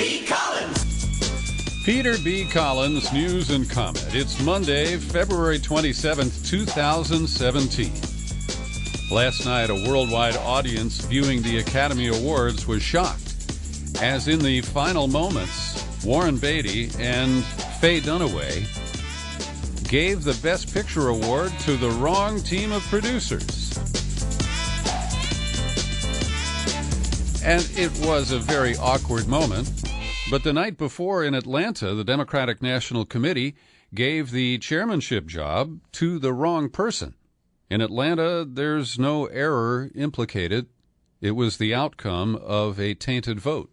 B. Collins. Peter B. Collins, News and Comment. It's Monday, February 27th, 2017. Last night, a worldwide audience viewing the Academy Awards was shocked, as in the final moments, Warren Beatty and Faye Dunaway gave the Best Picture award to the wrong team of producers. And it was a very awkward moment. But the night before in Atlanta, the Democratic National Committee gave the chairmanship job to the wrong person. In Atlanta, there's no error implicated. It was the outcome of a tainted vote.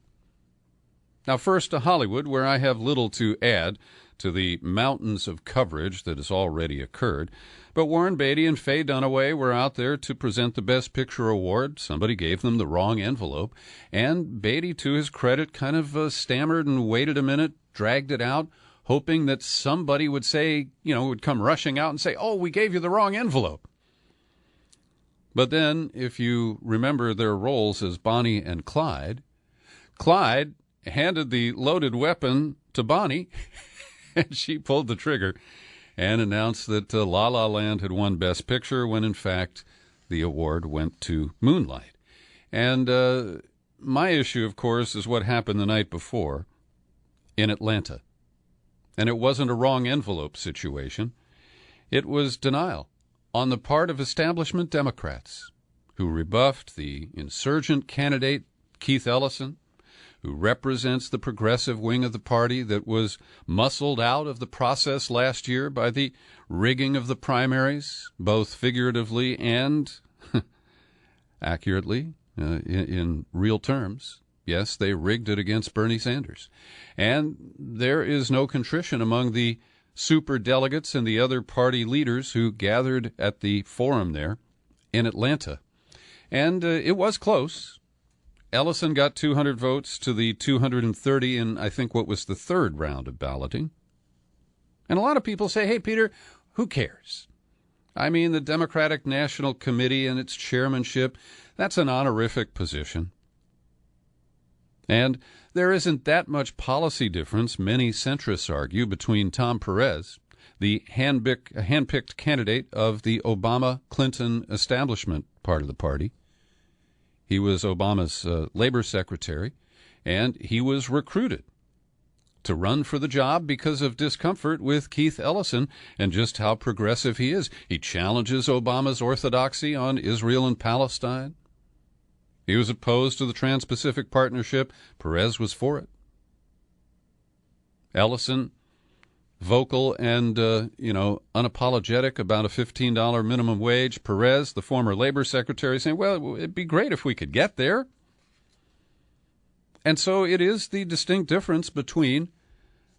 Now, first to Hollywood, where I have little to add to the mountains of coverage that has already occurred. But Warren Beatty and Faye Dunaway were out there to present the Best Picture award. Somebody gave them the wrong envelope. And Beatty, to his credit, kind of stammered and waited a minute, dragged it out, hoping that somebody would say, would come rushing out and say, oh, we gave you the wrong envelope. But then, if you remember their roles as Bonnie and Clyde, Clyde handed the loaded weapon to Bonnie, and she pulled the trigger and announced that La La Land had won Best Picture when, in fact, the award went to Moonlight. And my issue, of course, is what happened the night before in Atlanta. And it wasn't a wrong envelope situation. It was denial on the part of establishment Democrats who rebuffed the insurgent candidate Keith Ellison, who represents the progressive wing of the party that was muscled out of the process last year by the rigging of the primaries, both figuratively and accurately in real terms. Yes, they rigged it against Bernie Sanders. And there is no contrition among the superdelegates and the other party leaders who gathered at the forum there in Atlanta. And it was close. Ellison got 200 votes to the 230 in, I think, what was the third round of balloting. And a lot of people say, hey, Peter, who cares? I mean, the Democratic National Committee and its chairmanship, that's an honorific position. And there isn't that much policy difference, many centrists argue, between Tom Perez, the handpicked candidate of the Obama-Clinton establishment part of the party. He was Obama's labor secretary, and he was recruited to run for the job because of discomfort with Keith Ellison and just how progressive he is. He challenges Obama's orthodoxy on Israel and Palestine. He was opposed to the Trans-Pacific Partnership. Perez was for it. Ellison, vocal and, unapologetic about a $15 minimum wage. Perez, the former labor secretary, saying, well, it'd be great if we could get there. And so it is the distinct difference between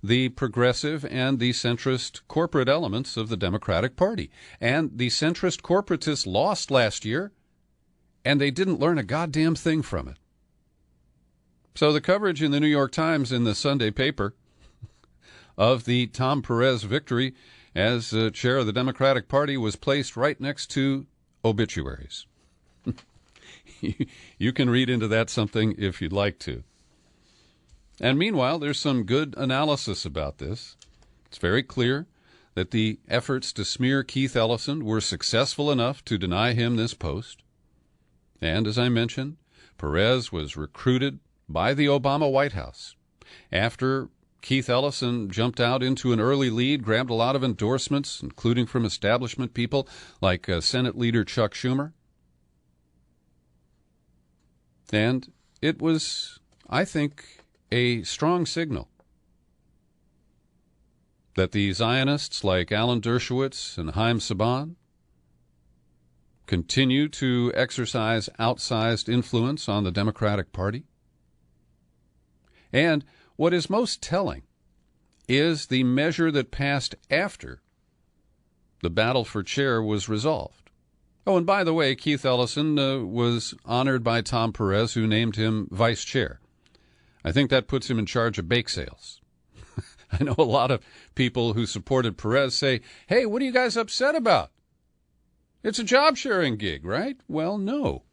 the progressive and the centrist corporate elements of the Democratic Party. And the centrist corporatists lost last year, and they didn't learn a goddamn thing from it. So the coverage in the New York Times in the Sunday paper of the Tom Perez victory as chair of the Democratic Party was placed right next to obituaries. You can read into that something if you'd like to. And meanwhile, there's some good analysis about this. It's very clear that the efforts to smear Keith Ellison were successful enough to deny him this post. And as I mentioned, Perez was recruited by the Obama White House after Keith Ellison jumped out into an early lead, grabbed a lot of endorsements, including from establishment people like Senate Leader Chuck Schumer. And it was, I think, a strong signal that the Zionists like Alan Dershowitz and Haim Saban continue to exercise outsized influence on the Democratic Party. And what is most telling is the measure that passed after the battle for chair was resolved. Oh, and by the way, Keith Ellison was honored by Tom Perez, who named him vice chair. I think that puts him in charge of bake sales. I know a lot of people who supported Perez say, hey, what are you guys upset about? It's a job-sharing gig, right? Well, no.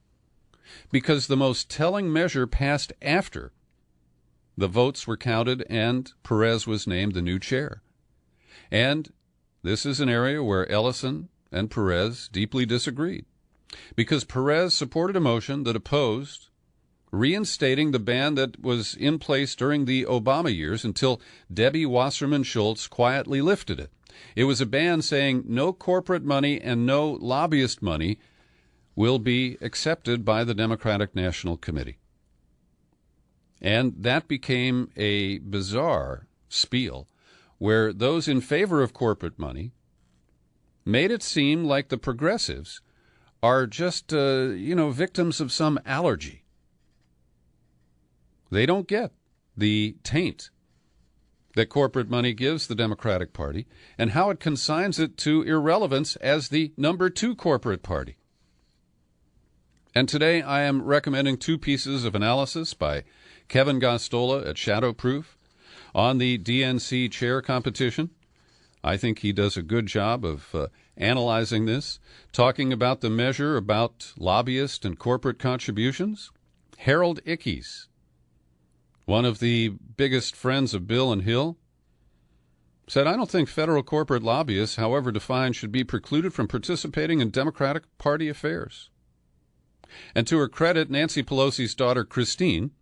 Because the most telling measure passed after The votes were counted, and Perez was named the new chair. And this is an area where Ellison and Perez deeply disagreed, because Perez supported a motion that opposed reinstating the ban that was in place during the Obama years until Debbie Wasserman Schultz quietly lifted it. It was a ban saying no corporate money and no lobbyist money will be accepted by the Democratic National Committee. And that became a bizarre spiel where those in favor of corporate money made it seem like the progressives are just, victims of some allergy. They don't get the taint that corporate money gives the Democratic Party and how it consigns it to irrelevance as the number 2 corporate party. And today I am recommending 2 pieces of analysis by Kevin Gosztola at Shadowproof on the DNC chair competition. I think he does a good job of analyzing this, talking about the measure about lobbyist and corporate contributions. Harold Ickes, one of the biggest friends of Bill and Hill, said, "I don't think federal corporate lobbyists, however defined, should be precluded from participating in Democratic Party affairs." And to her credit, Nancy Pelosi's daughter, Christine,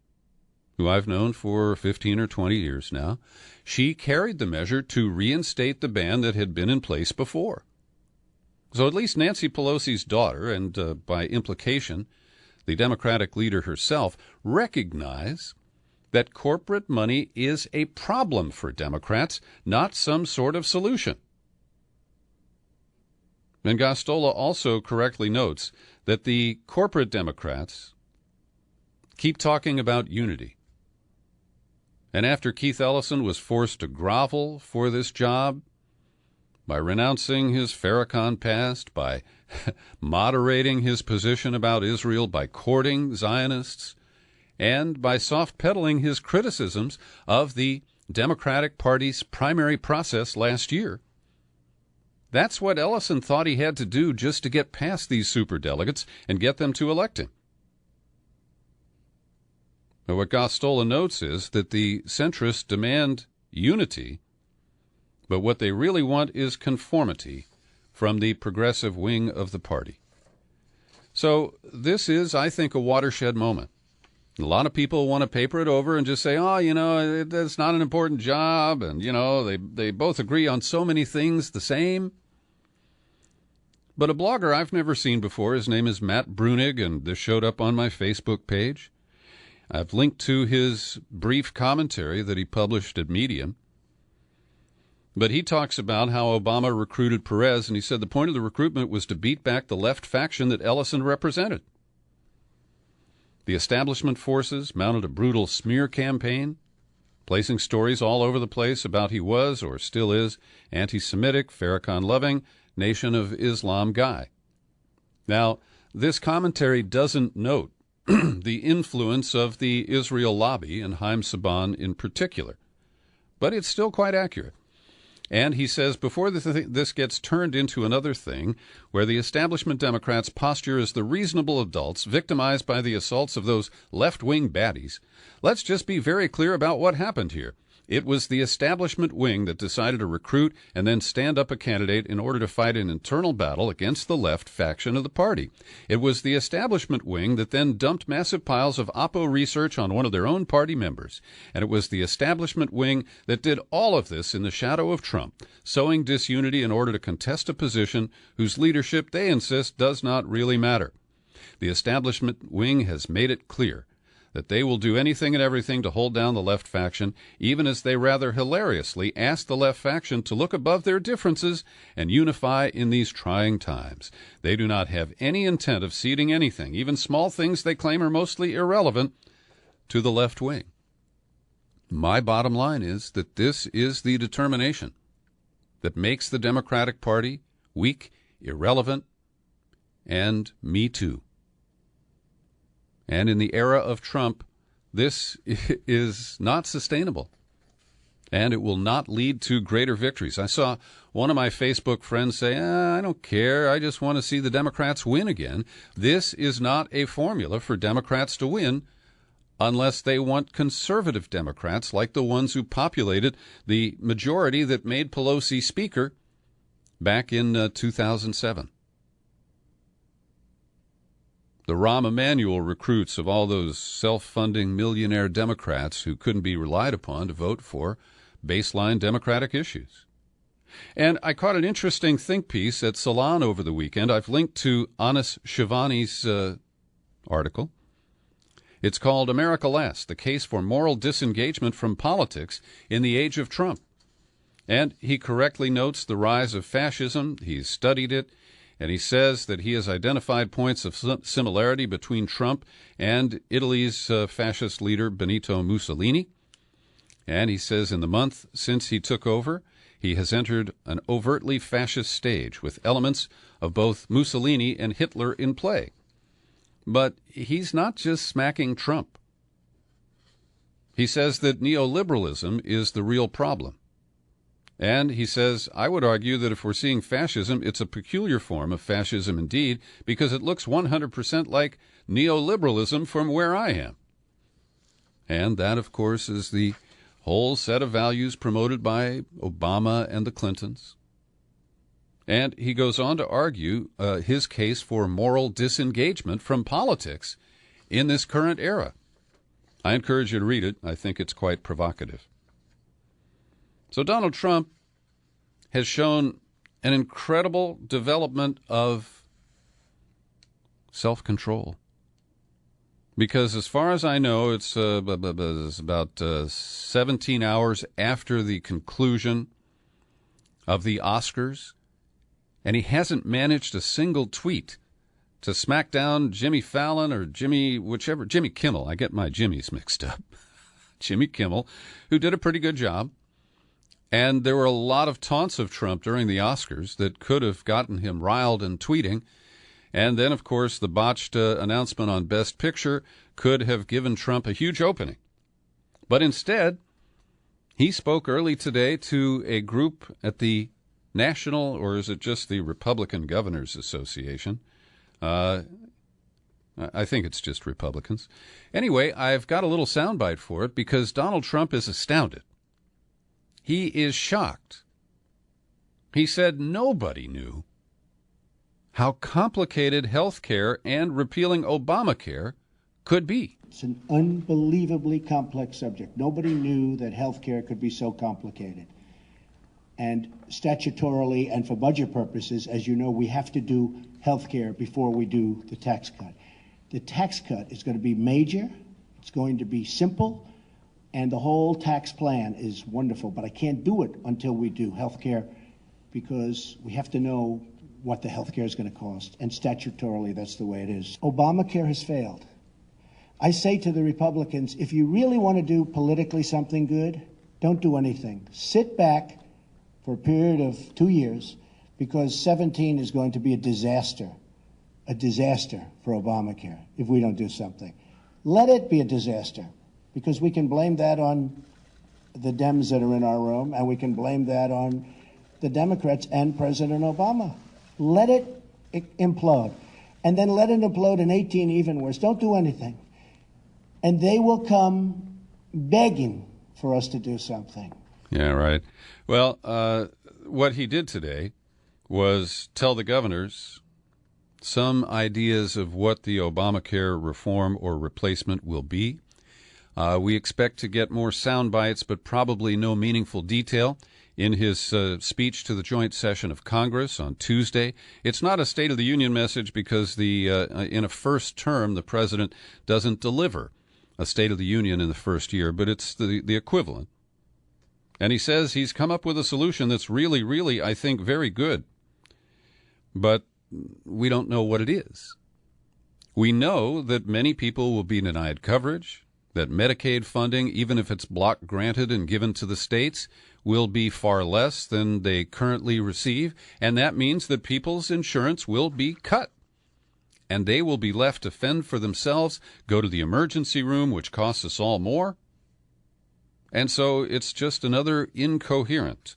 who I've known for 15 or 20 years now, she carried the measure to reinstate the ban that had been in place before. So at least Nancy Pelosi's daughter, and by implication, the Democratic leader herself, recognize that corporate money is a problem for Democrats, not some sort of solution. And Gosztola also correctly notes that the corporate Democrats keep talking about unity. And after Keith Ellison was forced to grovel for this job by renouncing his Farrakhan past, by moderating his position about Israel, by courting Zionists, and by soft-pedaling his criticisms of the Democratic Party's primary process last year. That's what Ellison thought he had to do just to get past these superdelegates and get them to elect him. But what Gosztola notes is that the centrists demand unity, but what they really want is conformity from the progressive wing of the party. So this is, I think, a watershed moment. A lot of people want to paper it over and just say, it's not an important job, and, they both agree on so many things the same. But a blogger I've never seen before, his name is Matt Brunig, and this showed up on my Facebook page. I've linked to his brief commentary that he published at Medium. But he talks about how Obama recruited Perez, and he said the point of the recruitment was to beat back the left faction that Ellison represented. The establishment forces mounted a brutal smear campaign, placing stories all over the place about he was, or still is, anti-Semitic, Farrakhan-loving, Nation of Islam guy. Now, this commentary doesn't note the influence of the Israel lobby and Haim Saban in particular, but it's still quite accurate. And he says, before this gets turned into another thing where the establishment Democrats posture as the reasonable adults victimized by the assaults of those left-wing baddies, let's just be very clear about what happened here. It was the establishment wing that decided to recruit and then stand up a candidate in order to fight an internal battle against the left faction of the party. It was the establishment wing that then dumped massive piles of Oppo research on one of their own party members. And it was the establishment wing that did all of this in the shadow of Trump, sowing disunity in order to contest a position whose leadership, they insist, does not really matter. The establishment wing has made it clear that they will do anything and everything to hold down the left faction, even as they rather hilariously ask the left faction to look above their differences and unify in these trying times. They do not have any intent of ceding anything, even small things they claim are mostly irrelevant, to the left wing. My bottom line is that this is the determination that makes the Democratic Party weak, irrelevant, and me too. And in the era of Trump, this is not sustainable, and it will not lead to greater victories. I saw one of my Facebook friends say, I don't care, I just want to see the Democrats win again. This is not a formula for Democrats to win unless they want conservative Democrats like the ones who populated the majority that made Pelosi Speaker back in 2007. The Rahm Emanuel recruits of all those self-funding millionaire Democrats who couldn't be relied upon to vote for baseline Democratic issues. And I caught an interesting think piece at Salon over the weekend. I've linked to Anas Shivani's article. It's called America Last, the Case for Moral Disengagement from Politics in the Age of Trump. And he correctly notes the rise of fascism. He's studied it. And he says that he has identified points of similarity between Trump and Italy's fascist leader Benito Mussolini. And he says in the month since he took over, he has entered an overtly fascist stage with elements of both Mussolini and Hitler in play. But he's not just smacking Trump. He says that neoliberalism is the real problem. And he says, I would argue that if we're seeing fascism, it's a peculiar form of fascism indeed, because it looks 100% like neoliberalism from where I am. And that, of course, is the whole set of values promoted by Obama and the Clintons. And he goes on to argue his case for moral disengagement from politics in this current era. I encourage you to read it. I think it's quite provocative. So Donald Trump has shown an incredible development of self-control. Because as far as I know, it's about 17 hours after the conclusion of the Oscars, and he hasn't managed a single tweet to smack down Jimmy Fallon or Jimmy Kimmel. I get my Jimmys mixed up. Jimmy Kimmel, who did a pretty good job. And there were a lot of taunts of Trump during the Oscars that could have gotten him riled and tweeting. And then, of course, the botched announcement on Best Picture could have given Trump a huge opening. But instead, he spoke early today to a group at the National, or is it just the Republican Governors Association? I think it's just Republicans. Anyway, I've got a little soundbite for it because Donald Trump is astounded. He is shocked. He said nobody knew how complicated health care and repealing Obamacare could be. It's an unbelievably complex subject. Nobody knew that health care could be so complicated. And statutorily and for budget purposes, as you know, we have to do health care before we do the tax cut. The tax cut is going to be major. It's going to be simple. And the whole tax plan is wonderful, but I can't do it until we do health care because we have to know what the health care is going to cost. And statutorily, that's the way it is. Obamacare has failed. I say to the Republicans, if you really want to do politically something good, don't do anything. Sit back for a period of 2 years because 17 is going to be a disaster for Obamacare if we don't do something. Let it be a disaster. Because we can blame that on the Dems that are in our room, and we can blame that on the Democrats and President Obama. Let it implode. And then let it implode in 18 even worse. Don't do anything. And they will come begging for us to do something. Yeah, right. Well, what he did today was tell the governors some ideas of what the Obamacare reform or replacement will be. We expect to get more sound bites, but probably no meaningful detail in his speech to the joint session of Congress on Tuesday. It's not a State of the Union message because in a first term, the president doesn't deliver a State of the Union in the first year, but it's the equivalent. And he says he's come up with a solution that's really, really, I think, very good. But we don't know what it is. We know that many people will be denied coverage, that Medicaid funding, even if it's block granted and given to the states, will be far less than they currently receive, and that means that people's insurance will be cut. And they will be left to fend for themselves, go to the emergency room, which costs us all more. And so it's just another incoherent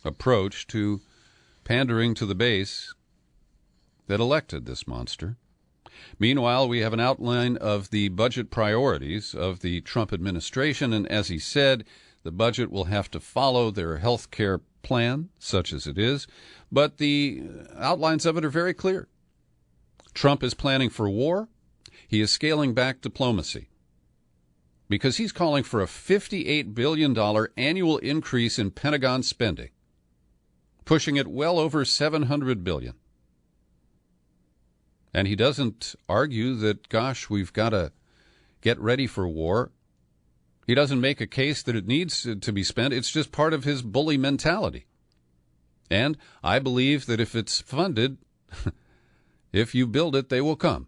approach to pandering to the base that elected this monster. Meanwhile, we have an outline of the budget priorities of the Trump administration, and as he said, the budget will have to follow their health care plan, such as it is, but the outlines of it are very clear. Trump is planning for war. He is scaling back diplomacy because he's calling for a $58 billion annual increase in Pentagon spending, pushing it well over $700 billion. And he doesn't argue that, gosh, we've got to get ready for war. He doesn't make a case that it needs to be spent. It's just part of his bully mentality. And I believe that if it's funded, if you build it, they will come.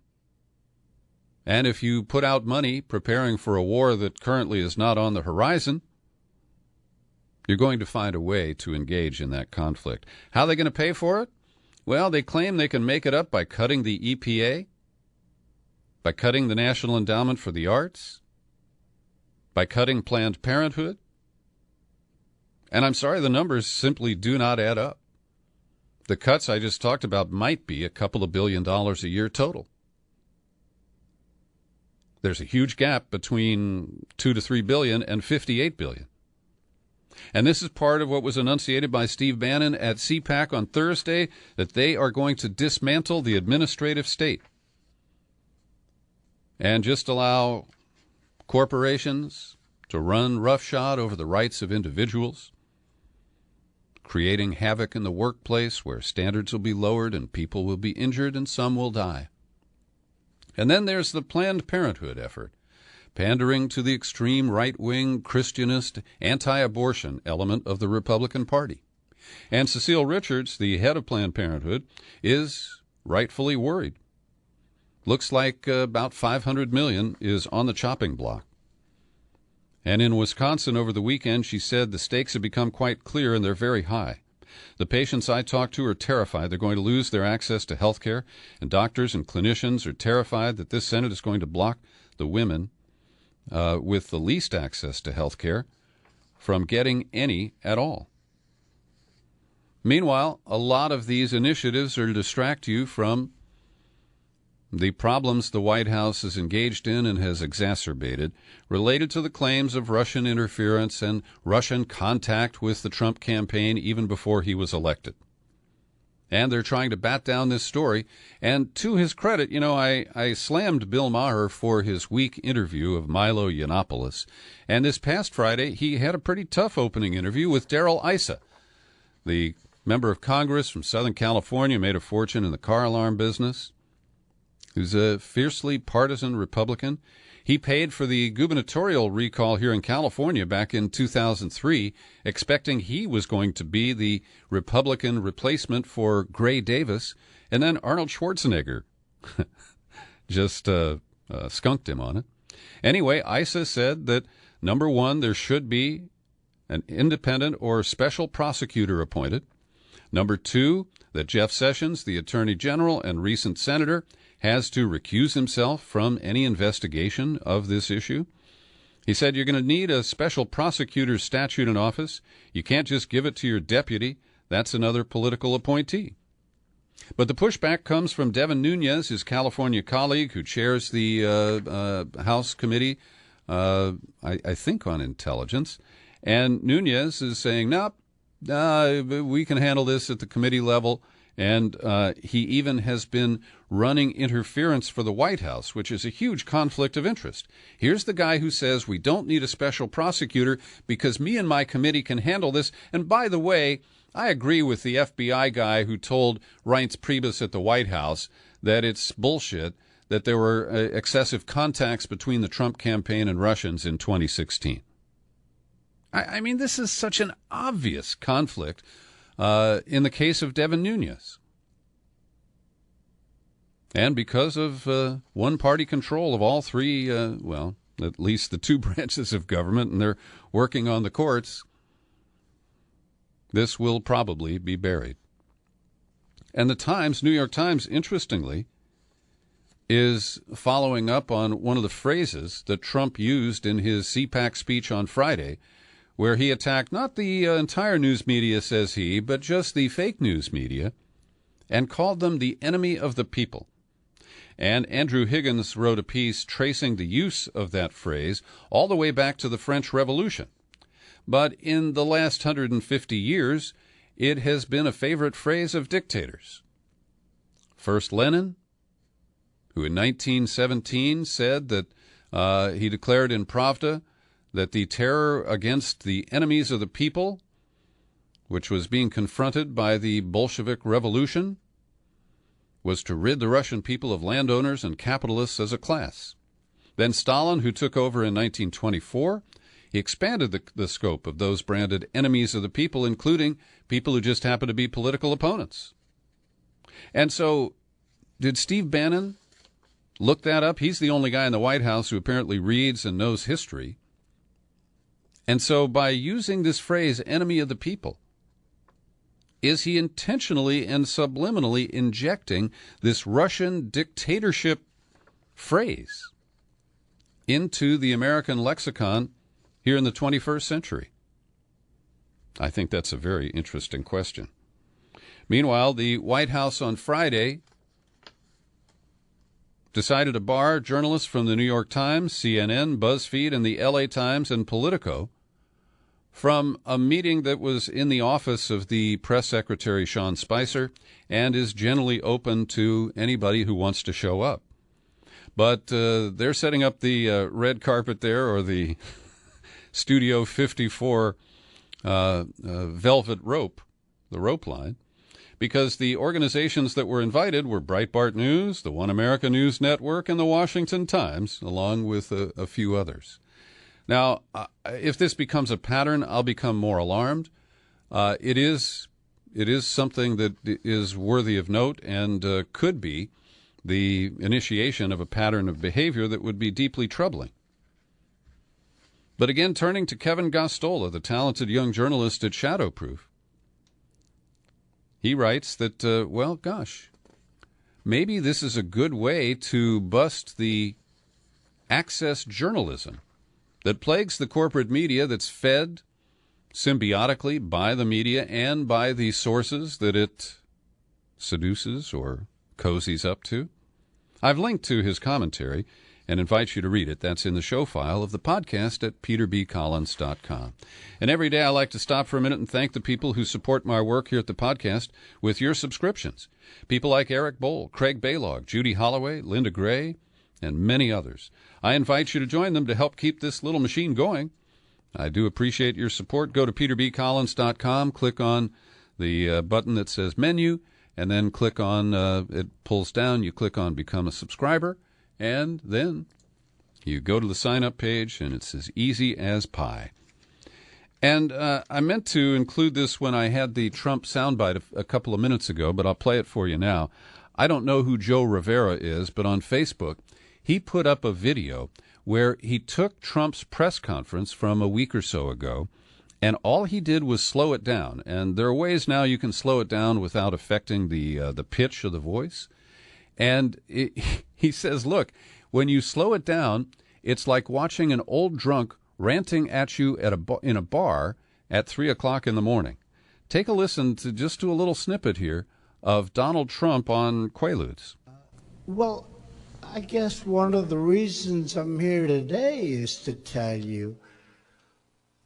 And if you put out money preparing for a war that currently is not on the horizon, you're going to find a way to engage in that conflict. How are they going to pay for it? Well, they claim they can make it up by cutting the EPA, by cutting the National Endowment for the Arts, by cutting Planned Parenthood. And I'm sorry, the numbers simply do not add up. The cuts I just talked about might be a couple of $1 billion a year total. There's a huge gap between $2 to $3 billion and $58 billion. And this is part of what was enunciated by Steve Bannon at CPAC on Thursday, that they are going to dismantle the administrative state and just allow corporations to run roughshod over the rights of individuals, creating havoc in the workplace where standards will be lowered and people will be injured and some will die. And then there's the Planned Parenthood effort, pandering to the extreme right-wing, Christianist, anti-abortion element of the Republican Party. And Cecile Richards, the head of Planned Parenthood, is rightfully worried. Looks like about $500 million is on the chopping block. And in Wisconsin over the weekend, she said the stakes have become quite clear and they're very high. The patients I talked to are terrified they're going to lose their access to health care, and doctors and clinicians are terrified that this Senate is going to block the women with the least access to health care from getting any at all. Meanwhile, a lot of these initiatives are to distract you from the problems the White House is engaged in and has exacerbated, related to the claims of Russian interference and Russian contact with the Trump campaign even before he was elected. And they're trying to bat down this story. And to his credit, I slammed Bill Maher for his weak interview of Milo Yiannopoulos. And this past Friday, he had a pretty tough opening interview with Darrell Issa, the member of Congress from Southern California, made a fortune in the car alarm business, who's a fiercely partisan Republican. He paid for the gubernatorial recall here in California back in 2003, expecting he was going to be the Republican replacement for Gray Davis, and then Arnold Schwarzenegger just skunked him on it. Anyway, Issa said that, number one, there should be an independent or special prosecutor appointed. Number two, that Jeff Sessions, the Attorney General and recent senator, has to recuse himself from any investigation of this issue. He said you're going to need a special prosecutor's statute in office. You can't just give it to your deputy. That's another political appointee. But the pushback comes from Devin Nunes, his California colleague who chairs the House Committee, I think on intelligence. And Nunes is saying, nope, we can handle this at the committee level. And he even has been running interference for the White House, which is a huge conflict of interest. Here's the guy who says we don't need a special prosecutor because me and my committee can handle this. And by the way, I agree with the FBI guy who told Reince Priebus at the White House that it's bullshit that there were excessive contacts between the Trump campaign and Russians in 2016. I mean, this is such an obvious conflict. In the case of Devin Nunes. And because of one-party control of all three, at least the two branches of government, and they're working on the courts, this will probably be buried. And the Times, New York Times, interestingly, is following up on one of the phrases that Trump used in his CPAC speech on Friday, where he attacked not the entire news media, says he, but just the fake news media, and called them the enemy of the people. And Andrew Higgins wrote a piece tracing the use of that phrase all the way back to the French Revolution. But in the last 150 years, it has been a favorite phrase of dictators. First Lenin, who in 1917 said that he declared in Pravda that the terror against the enemies of the people, which was being confronted by the Bolshevik Revolution, was to rid the Russian people of landowners and capitalists as a class. Then Stalin, who took over in 1924, he expanded the scope of those branded enemies of the people, including people who just happen to be political opponents. And so, did Steve Bannon look that up? He's the only guy in the White House who apparently reads and knows history. And so, by using this phrase, enemy of the people, is he intentionally and subliminally injecting this Russian dictatorship phrase into the American lexicon here in the 21st century? I think that's a very interesting question. Meanwhile, the White House on Friday decided to bar journalists from the New York Times, CNN, BuzzFeed, and the LA Times and Politico from a meeting that was in the office of the press secretary, Sean Spicer, and is generally open to anybody who wants to show up. But they're setting up the red carpet there, or the Studio 54 velvet rope, the rope line, because the organizations that were invited were Breitbart News, the One America News Network, and the Washington Times, along with a few others. Now, if this becomes a pattern, I'll become more alarmed. It is something that is worthy of note and could be the initiation of a pattern of behavior that would be deeply troubling. But again, turning to Kevin Gosztola, the talented young journalist at Shadowproof, he writes that, well, gosh, maybe this is a good way to bust the access journalism that plagues the corporate media, that's fed symbiotically by the media and by the sources that it seduces or cozies up to. I've linked to his commentary and invite you to read it. That's in the show file of the podcast at peterbcollins.com. And every day I like to stop for a minute and thank the people who support my work here at the podcast with your subscriptions. People like Eric Bohl, Craig Baylog, Judy Holloway, Linda Gray, and many others. I invite you to join them to help keep this little machine going. I do appreciate your support. Go to peterbcollins.com, click on the button that says menu, and then click on, it pulls down, you click on Become a Subscriber, and then you go to the sign-up page, and it's as easy as pie. And I meant to include this when I had the Trump soundbite a couple of minutes ago, but I'll play it for you now. I don't know who Joe Rivera is, but on Facebook, he put up a video where he took Trump's press conference from a week or so ago, and all he did was slow it down. And there are ways now you can slow it down without affecting the pitch of the voice. And he says, look, when you slow it down, it's like watching an old drunk ranting at you at in a bar at 3 o'clock in the morning. Take a listen to a little snippet here of Donald Trump on Quaaludes. Well, I guess one of the reasons I'm here today is to tell you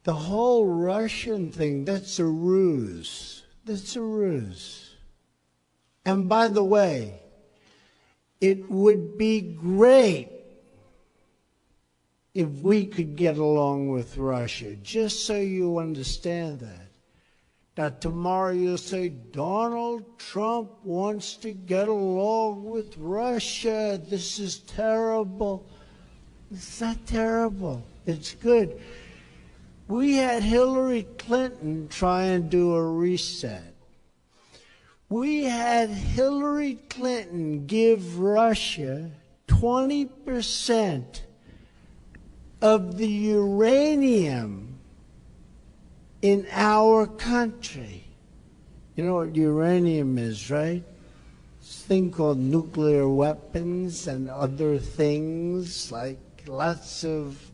the whole Russian thing, that's a ruse. That's a ruse. And by the way, it would be great if we could get along with Russia, just so you understand that. Now, tomorrow you'll say, Donald Trump wants to get along with Russia. This is terrible. It's not terrible. It's good. We had Hillary Clinton try and do a reset. We had Hillary Clinton give Russia 20% of the uranium in our country. You know what uranium is, right? It's a thing called nuclear weapons and other things, like lots of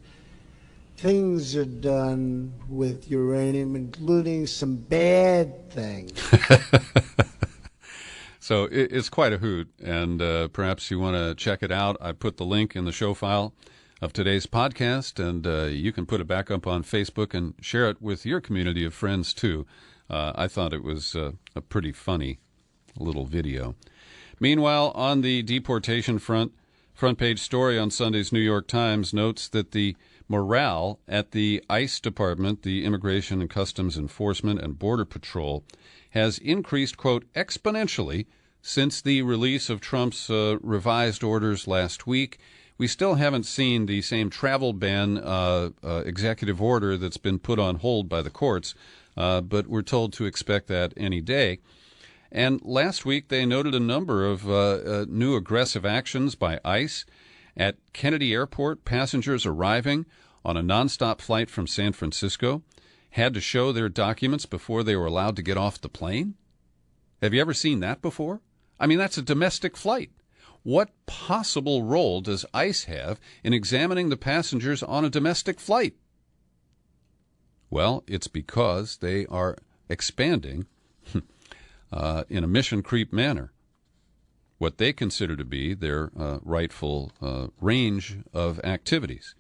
things are done with uranium, including some bad things. So it's quite a hoot, and perhaps you want to check it out. I put the link in the show file of today's podcast, and you can put it back up on Facebook and share it with your community of friends, too. I thought it was a pretty funny little video. Meanwhile, on the deportation front page story on Sunday's New York Times notes that the morale at the ICE Department, the Immigration and Customs Enforcement and Border Patrol, has increased, quote, exponentially since the release of Trump's revised orders last week. We still haven't seen the same travel ban executive order that's been put on hold by the courts, but we're told to expect that any day. And last week they noted a number of new aggressive actions by ICE. At Kennedy Airport, passengers arriving on a nonstop flight from San Francisco had to show their documents before they were allowed to get off the plane? Have you ever seen that before? I mean, that's a domestic flight. What possible role does ICE have in examining the passengers on a domestic flight? Well, it's because they are expanding in a mission creep manner what they consider to be their rightful range of activities.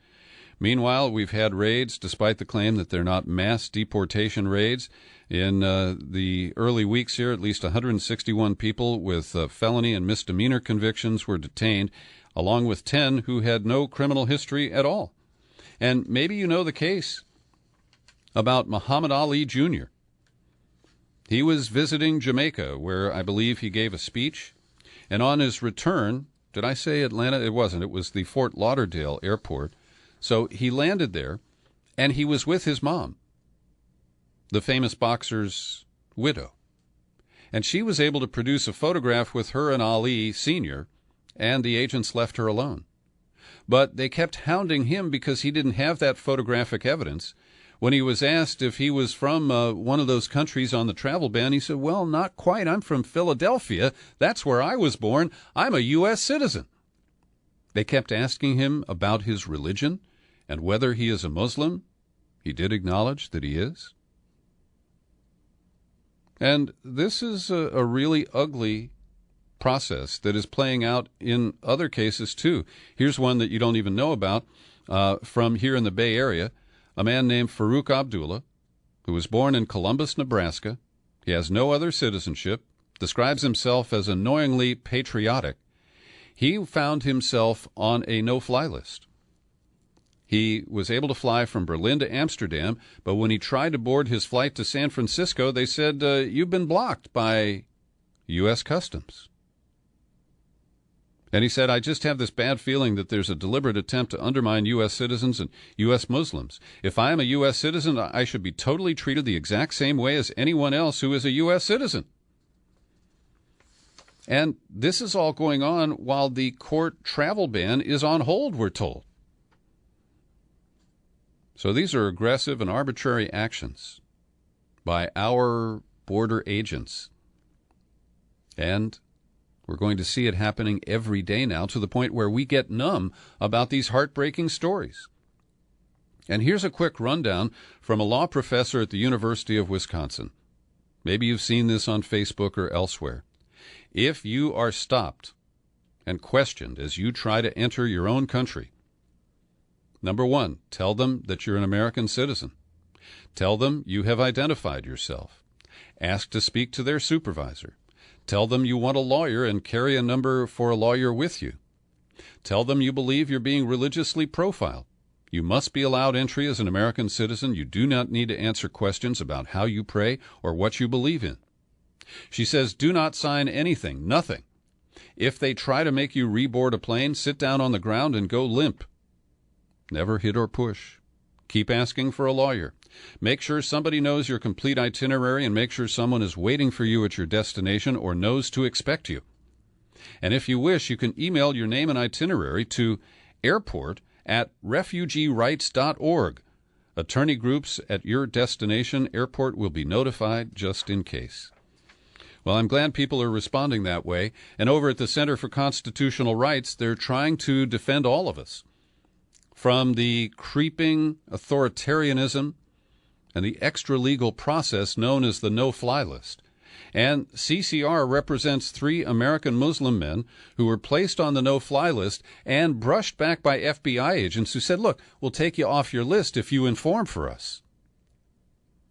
Meanwhile, we've had raids, despite the claim that they're not mass deportation raids. In the early weeks here, at least 161 people with felony and misdemeanor convictions were detained, along with 10 who had no criminal history at all. And maybe you know the case about Muhammad Ali Jr. He was visiting Jamaica, where I believe he gave a speech, and on his return, did I say Atlanta? It wasn't. It was the Fort Lauderdale airport. So he landed there, and he was with his mom, the famous boxer's widow. And she was able to produce a photograph with her and Ali Sr., and the agents left her alone. But they kept hounding him because he didn't have that photographic evidence. When he was asked if he was from one of those countries on the travel ban, he said, well, not quite. I'm from Philadelphia. That's where I was born. I'm a U.S. citizen. They kept asking him about his religion and whether he is a Muslim. He did acknowledge that he is. And this is a really ugly process that is playing out in other cases, too. Here's one that you don't even know about from here in the Bay Area. A man named Farooq Abdullah, who was born in Columbus, Nebraska. He has no other citizenship, describes himself as annoyingly patriotic. He found himself on a no-fly list. He was able to fly from Berlin to Amsterdam, but when he tried to board his flight to San Francisco, they said, you've been blocked by U.S. Customs. And he said, I just have this bad feeling that there's a deliberate attempt to undermine U.S. citizens and U.S. Muslims. If I am a U.S. citizen, I should be totally treated the exact same way as anyone else who is a U.S. citizen. And this is all going on while the court travel ban is on hold, we're told. So these are aggressive and arbitrary actions by our border agents. And we're going to see it happening every day now, to the point where we get numb about these heartbreaking stories. And here's a quick rundown from a law professor at the University of Wisconsin. Maybe you've seen this on Facebook or elsewhere. If you are stopped and questioned as you try to enter your own country, number one, tell them that you're an American citizen. Tell them you have identified yourself. Ask to speak to their supervisor. Tell them you want a lawyer and carry a number for a lawyer with you. Tell them you believe you're being religiously profiled. You must be allowed entry as an American citizen. You do not need to answer questions about how you pray or what you believe in. She says, do not sign anything, nothing. If they try to make you reboard a plane, sit down on the ground and go limp. Never hit or push. Keep asking for a lawyer. Make sure somebody knows your complete itinerary, and make sure someone is waiting for you at your destination or knows to expect you. And if you wish, you can email your name and itinerary to airport@refugeerights.org. Attorney groups at your destination airport will be notified just in case. Well, I'm glad people are responding that way. And over at the Center for Constitutional Rights, they're trying to defend all of us from the creeping authoritarianism and the extra-legal process known as the no-fly list. And CCR represents 3 American Muslim men who were placed on the no-fly list and brushed back by FBI agents who said, look, we'll take you off your list if you inform for us.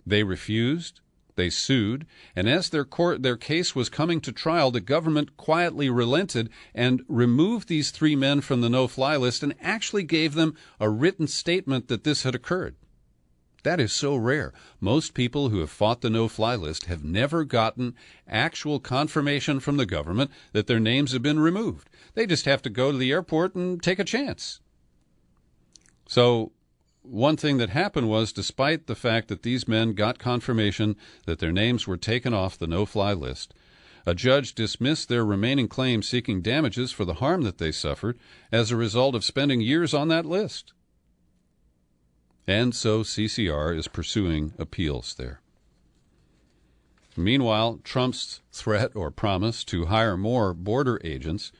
They refused. They sued, and as their case was coming to trial, the government quietly relented and removed these 3 men from the no-fly list and actually gave them a written statement that this had occurred. That is so rare. Most people who have fought the no-fly list have never gotten actual confirmation from the government that their names have been removed. They just have to go to the airport and take a chance. So one thing that happened was, despite the fact that these men got confirmation that their names were taken off the no-fly list, a judge dismissed their remaining claims seeking damages for the harm that they suffered as a result of spending years on that list. And so CCR is pursuing appeals there. Meanwhile, Trump's threat or promise to hire more border agents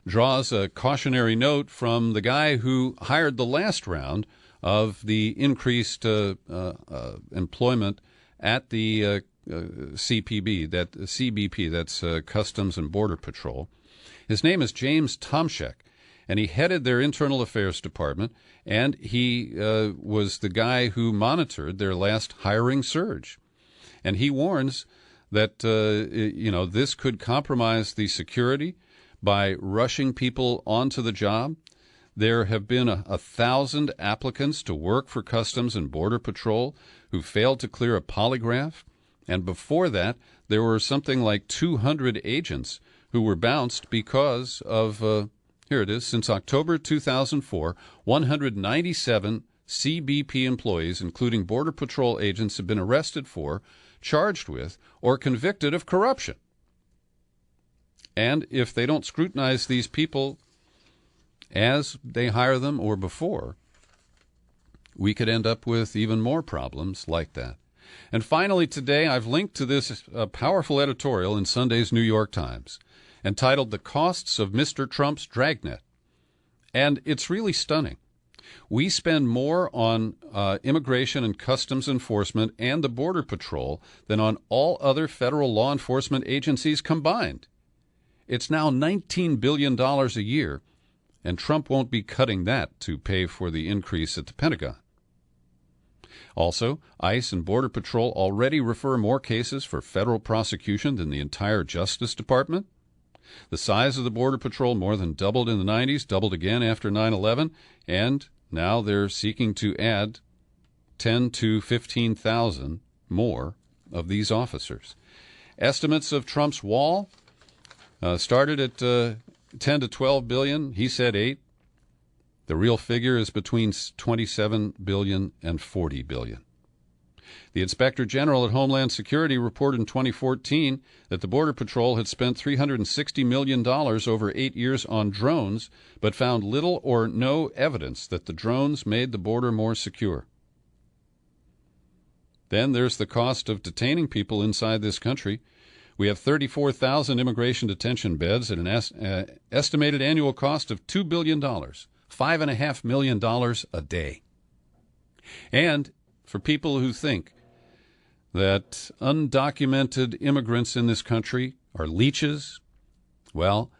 draws a cautionary note from the guy who hired the last round of the increased employment at the CBP, that's Customs and Border Patrol. His name is James Tomczyk, and he headed their Internal Affairs Department, and he was the guy who monitored their last hiring surge. And he warns that, this could compromise the security by rushing people onto the job. There have been 1,000 applicants to work for Customs and Border Patrol who failed to clear a polygraph. And before that, there were something like 200 agents who were bounced because of, here it is, since October 2004, 197 CBP employees, including Border Patrol agents, have been arrested for, charged with, or convicted of corruption. And if they don't scrutinize these people as they hire them or before, we could end up with even more problems like that. And finally today, I've linked to this powerful editorial in Sunday's New York Times entitled The Costs of Mr. Trump's Dragnet. And it's really stunning. We spend more on immigration and customs enforcement and the Border Patrol than on all other federal law enforcement agencies combined. It's now $19 billion a year, and Trump won't be cutting that to pay for the increase at the Pentagon. Also, ICE and Border Patrol already refer more cases for federal prosecution than the entire Justice Department. The size of the Border Patrol more than doubled in the 90s, doubled again after 9/11, and now they're seeking to add 10 to 15,000 more of these officers. Estimates of Trump's wall started at 10 to 12 billion. He said 8. The real figure is between 27 billion and 40 billion. The Inspector General at Homeland Security reported in 2014 that the Border Patrol had spent $360 million over 8 years on drones, but found little or no evidence that the drones made the border more secure. Then there's the cost of detaining people inside this country. We have 34,000 immigration detention beds at an estimated annual cost of $2 billion, $5.5 million a day. And for people who think that undocumented immigrants in this country are leeches, well,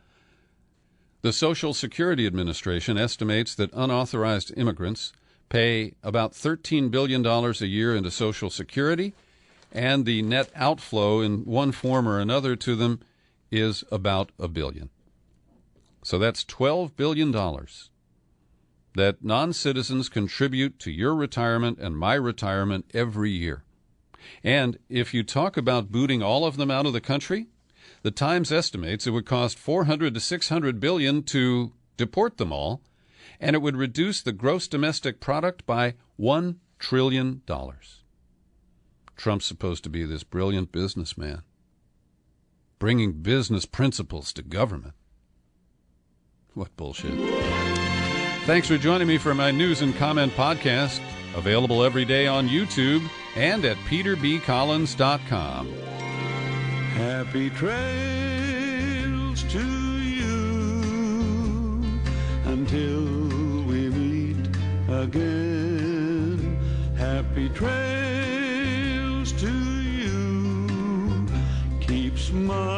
the Social Security Administration estimates that unauthorized immigrants pay about $13 billion a year into Social Security, and the net outflow in one form or another to them is about $1 billion. So that's $12 billion that non-citizens contribute to your retirement and my retirement every year. And if you talk about booting all of them out of the country, the Times estimates it would cost $400 to $600 billion to deport them all, and it would reduce the gross domestic product by $1 trillion. Trump's supposed to be this brilliant businessman, bringing business principles to government. What bullshit. Thanks for joining me for my news and comment podcast, available every day on YouTube and at peterbcollins.com. Happy trails to you until we meet again. Happy trails to you. smile.